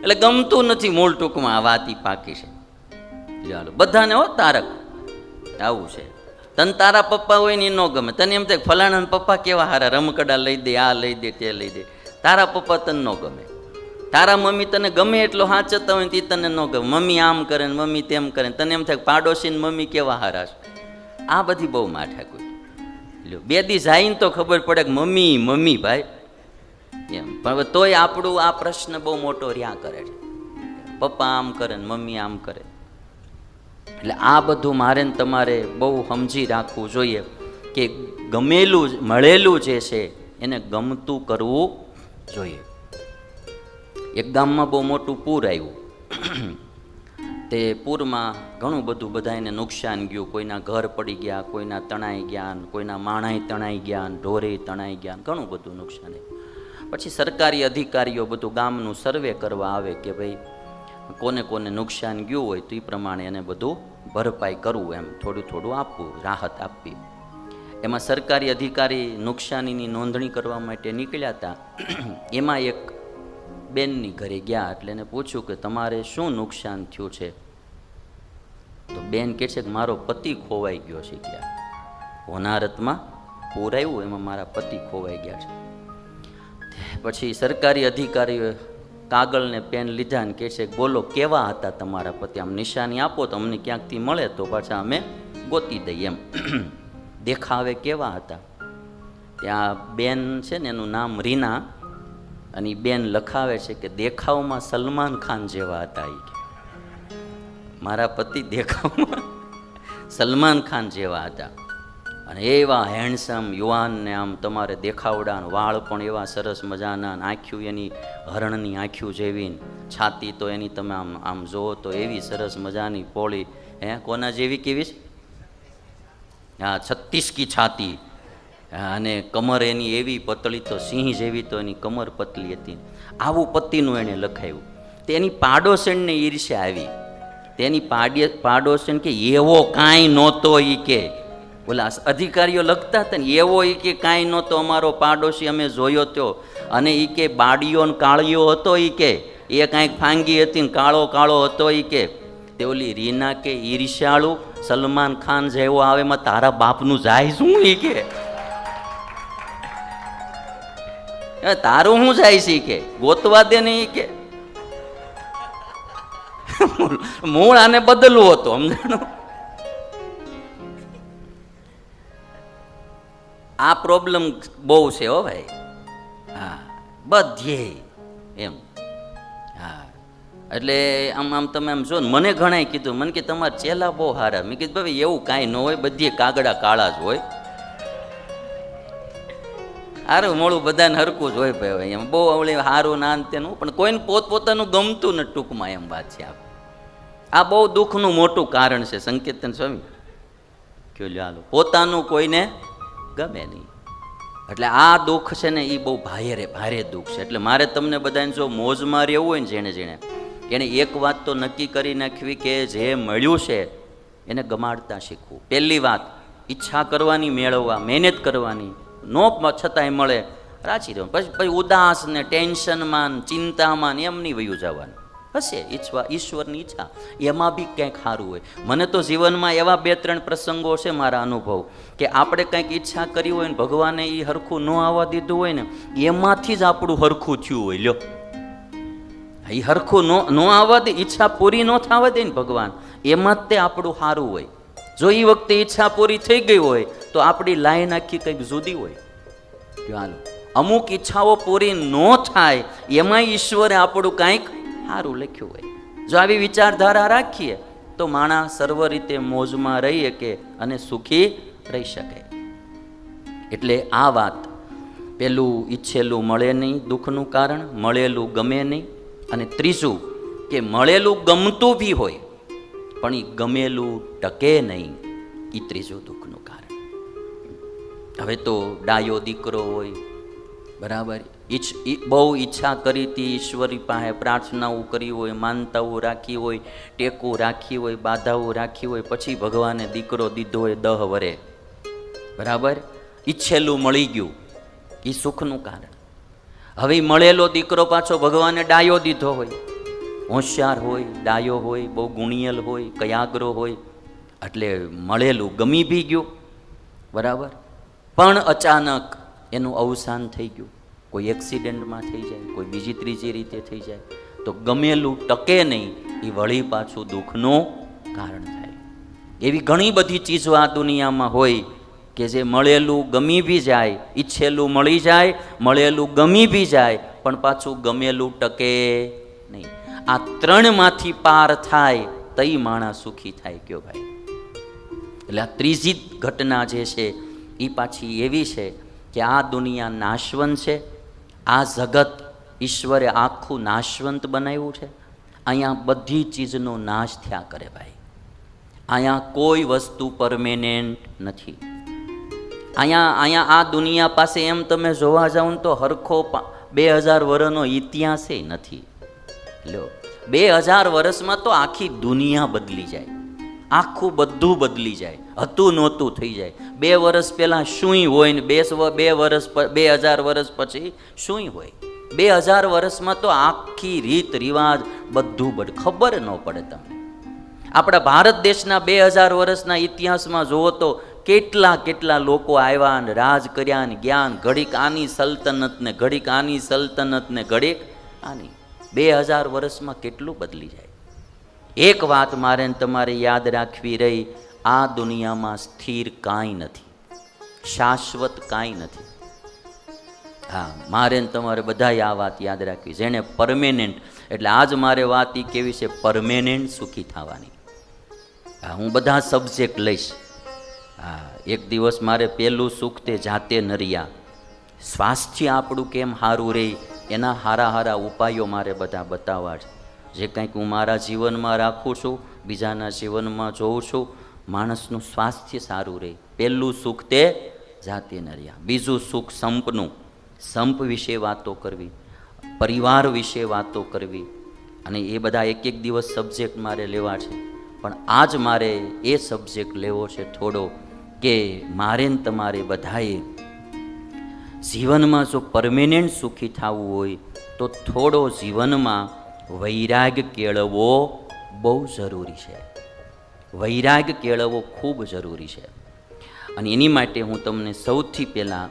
એટલે ગમતું નથી મૂળ ટૂંકમાં આ વાત ઈ પાકી છે. ચાલો બધાને હો તારક આવું છે. તને તારા પપ્પા હોય ને એ ન ગમે. તને એમ થાય ફલાણા પપ્પા કેવા હારા, રમકડા લઈ દે, આ લઈ દે, તે લઈ દે. તારા પપ્પા તને ન ગમે. તારા મમ્મી તને ગમે એટલો હાચતા હોય ને એ તને ન ગમે. મમ્મી આમ કરે ને મમ્મી તેમ કરે, તને એમ થાય પાડોશી ને મમ્મી કેવા હારા છે. આ બધી બહુ માઠાકૂટ. લ્યો બે દી જાય ને તો ખબર પડે કે મમ્મી મમ્મી ભાઈ એમ. પણ તોય આપણું આ પ્રશ્ન બહુ મોટો રહ્યા કરે છે, પપ્પા આમ કરે ને મમ્મી આમ કરે. એટલે આ બધું મારે ને તમારે બહુ સમજી રાખવું જોઈએ કે ગમેલું મળેલું જે છે એને ગમતું કરવું જોઈએ. એક ગામમાં બહુ મોટું પૂર આવ્યું. તે પૂરમાં ઘણું બધું બધાને નુકસાન ગયું. કોઈના ઘર પડી ગયા, કોઈના તણાઈ ગયા, કોઈના માણાઈ તણાઈ ગયા, ઢોરે તણાઈ ગયા, ઘણું બધું નુકસાન આવ્યું. પછી સરકારી અધિકારીઓ બધું ગામનું સર્વે કરવા આવે કે ભાઈ કોને કોને નુકસાન ગયું હોય તો એ પ્રમાણે એને બધું ભરપાઈ કરવું, એમ થોડું થોડું આપવું, રાહત આપવી. એમાં સરકારી અધિકારી નુકસાનીની નોંધણી કરવા માટે નીકળ્યા હતા. એમાં એક બેનની ઘરે ગયા એટલે એને પૂછ્યું કે તમારે શું નુકસાન થયું છે? તો બેન કહે છે કે મારો પતિ ખોવાઈ ગયો છે. ક્યાં? હોનારતમાં પૂર આવ્યું એમાં મારા પતિ ખોવાઈ ગયા છે. પછી સરકારી અધિકારીઓ કાગળ ને પેન લીધા ને કહે છે બોલો કેવા હતા તમારા પતિ, આમ નિશાની આપો તો અમને ક્યાંકથી મળે તો પાછા અમે ગોતી દઈએ એમ. દેખાવે કેવા હતા? ત્યાં બેન છે ને એનું નામ રીના, અને એ બેન લખાવે છે કે દેખાવમાં સલમાન ખાન જેવા હતા. મારા પતિ દેખાવમાં સલમાન ખાન જેવા હતા અને એવા હેન્ડસમ યુવાન ને આમ તમારે દેખાવડા, વાળ પણ એવા સરસ મજાના, આંખ્યું એની હરણની આંખ્યું જેવી, છાતી તો એની તમે આમ આમ જુઓ તો એવી સરસ મજાની પોળી. કોના જેવી કેવી છે? હા 36 કી છાતી, અને કમર એની એવી પતળી તો સિંહ જેવી, તો એની કમર પતલી હતી. આવું પતિનું એણે લખાયું. તેની પાડોશણને ઈર્ષ્યા આવી. તેની પાડોશણ કે એવો કાંઈ નહોતો. એ કે ઓલા અધિકારીઓ લખતા હતા ને એવો એ કે કાંઈ નહોતો અમારો પાડોશી, અમે જોયો તો. અને એ કે બાડીઓ ને કાળિયો હતો. એ કે એ કાંઈક ફાંગી હતી ને કાળો કાળો હતો. એ કે તે ઓલી રીના કે ઈર્ષ્યાળું સલમાન ખાન જેવો આવે એમાં તારા બાપનું જાય શું? એ કે તારું શું જાય છે? કે ગોતવા દે ને. એ કે મૂળ આને બદલવું હતું, સમજાણું? આ પ્રોબ્લેમ બહુ છે હો ભાઈ. હા બધે એમ. હા એટલે આમ આમ તમે આમ જો ને, મને ઘણાએ કીધું, મને કે તમારા ચેલા બહુ સારા. મેં કીધું ભાઈ એવું કાંઈ ન હોય, બધી કાગડા કાળા જ હોય. સારું મોડું બધાને હરકું જ હોય ભાઈ. એમ બહુ અવળી સારું ના તેનું, પણ કોઈને પોતપોતાનું ગમતું ને ટૂંકમાં એમ વાત છે. આ બહુ દુઃખનું મોટું કારણ છે. સંકેતન સ્વામી કયો હાલો, પોતાનું કોઈને ગમે નહીં. એટલે આ દુઃખ છે ને એ બહુ ભારે દુઃખ છે. એટલે મારે તમને બધાને જો મોજમાં રહેવું હોય ને, જેણે એને એક વાત તો નક્કી કરી નાખવી કે જે મળ્યું છે એને ગમાડતા શીખવું. પહેલી વાત ઈચ્છા કરવાની, મેળવવા, મહેનત કરવાની. નો છતાંય મળે રાચી રહેવું. પછી ઉદાસ ને ટેન્શનમાં, ચિંતામાં એમ નહીં વયું જવાનું. હશે ઈશ્વરની ઈચ્છા, એમાં બી ક્યાંક સારું હોય. મને તો જીવનમાં એવા 2-3 પ્રસંગો છે મારા અનુભવ કે આપણે કંઈક ઈચ્છા કરી હોય ને ભગવાને એ હરખું ન આવવા દીધું હોય ને, એમાંથી જ આપણું હરખું થયું હોય. લ્યો એ હરખું ન આવવા દે, ઈચ્છા પૂરી ન થવા દે ને ભગવાન, એમાં જ તે આપણું સારું હોય. જો એ વખતે ઈચ્છા પૂરી થઈ ગઈ હોય તો આપણી લાઈન આખી કંઈક જુદી હોય. હાલો અમુક ઈચ્છાઓ પૂરી ન થાય એમાં ઈશ્વરે આપણું કાંઈક સારું લખ્યું હોય. જો આવી વિચારધારા રાખીએ તો માણસ સર્વ રીતે મોજમાં રહી શકે અને સુખી રહી શકે. એટલે આ વાત, પેલું ઈચ્છેલું મળે નહીં, દુઃખનું કારણ. મળેલું ગમે નહીં. અને ત્રીજું કે મળેલું ગમતું બી હોય પણ એ ગમેલું ટકે નહીં, એ ત્રીજું દુઃખનું કારણ. હવે તો ડાયો દીકરો હોય, બરાબર, બહુ ઈચ્છા કરી હતી, ઈશ્વરી પાસે પ્રાર્થનાઓ કરી હોય, માનતાઓ રાખી હોય, ટેકો રાખી હોય, બાધાઓ રાખી હોય, પછી ભગવાને દીકરો દીધો હોય 10 વરે, બરાબર, ઈચ્છેલું મળી ગયું, એ સુખનું કારણ. હવે મળેલો દીકરો પાછો ભગવાને ડાયો દીધો હોય, હોશિયાર હોય, ડાયો હોય, બહુ ગુણિયલ હોય, કયાગ્રો હોય, એટલે મળેલું ગમી બી ગયું, બરાબર, પણ અચાનક એનું અવસાન થઈ ગયું, કોઈ એક્સિડન્ટમાં થઈ જાય, કોઈ બીજી ત્રીજી રીતે થઈ જાય, તો ગમેલું ટકે નહીં, એ વળી પાછું દુઃખનું કારણ થાય. એવી ઘણી બધી ચીજો આ દુનિયામાં હોય કે જે મળેલું ગમી બી જાય, ઈચ્છેલું મળી જાય, મળેલું ગમી બી જાય, પણ પાછું ગમેલું ટકે નહીં. આ ત્રણમાંથી પાર થાય તઈ માણસ સુખી થાય. કયો ભાઈ? એટલે આ ત્રીજી ઘટના જે છે એ પાછી એવી છે કે આ દુનિયા નાશવંત છે, આ જગત ઈશ્વરે આખું નાશવંત બનાવ્યું છે. અહીંયા બધી ચીજનો નાશ થયા કરે ભાઈ. અહીંયા કોઈ વસ્તુ પરમેનન્ટ નથી. અહીંયા આ દુનિયા પાસે એમ તમે જોવા જાઓ ને તો હરખો 2000 વર્ષનો ઇતિહાસ નથી. લો, 2000 વર્ષમાં તો આખી દુનિયા બદલી જાય, આખું બધું બદલી જાય, હતું નહોતું થઈ જાય. 2 વર્ષ પહેલાં શું હોય ને 2000 વર્ષ પછી શું હોય? 2000 વર્ષમાં તો આખી રીત રિવાજ બધું ખબર ન પડે તમને. આપણા ભારત દેશના 2000 વર્ષના ઇતિહાસમાં જુઓ તો કેટલા લોકો આવ્યા ને રાજ કર્યા ને જ્ઞાન, ઘડીક આની સલ્તનત ને ઘડીક આની સલ્તનત ને ઘડીક આની. 2000 વર્ષમાં કેટલું બદલી જાય. એક વાત મારે તમારે યાદ રાખવી રહી, આ દુનિયામાં સ્થિર કાંઈ નથી, શાશ્વત કાંઈ નથી. હા, મારે તમારે બધાએ આ વાત યાદ રાખવી. જેને પરમેનન્ટ, એટલે આજ મારે વાત એ કેવી છે, પરમેનન્ટ સુખી થવાની. હા, હું બધા સબ્જેક્ટ લઈશ. હા, એક દિવસ મારે પહેલું સુખ તે જાતે નરિયા, સ્વાસ્થ્ય આપણું કેમ સારું રહે એના હારા ઉપાયો મારે બધા બતાવવા છે. જે કંઈક હું મારા જીવનમાં રાખું છું, બીજાના જીવનમાં જોઉં છું, માણસનું સ્વાસ્થ્ય સારું રહે. પહેલું સુખ તે જાતે નરિયા. બીજું સુખ સંપનું, સંપ વિશે વાતો કરવી, પરિવાર વિશે વાતો કરવી, અને એ બધા એક દિવસ સબ્જેક્ટ મારે લેવા છે. પણ આજ મારે એ સબ્જેક્ટ લેવો છે થોડો, કે મારે ને તમારે બધાએ જીવનમાં જો પરમેનન્ટ સુખી થવું હોય તો થોડો જીવનમાં વૈરાગ કેળવવો બહુ જરૂરી છે. વૈરાગ કેળવવો ખૂબ જરૂરી છે. અને એની માટે હું તમને સૌથી પહેલાં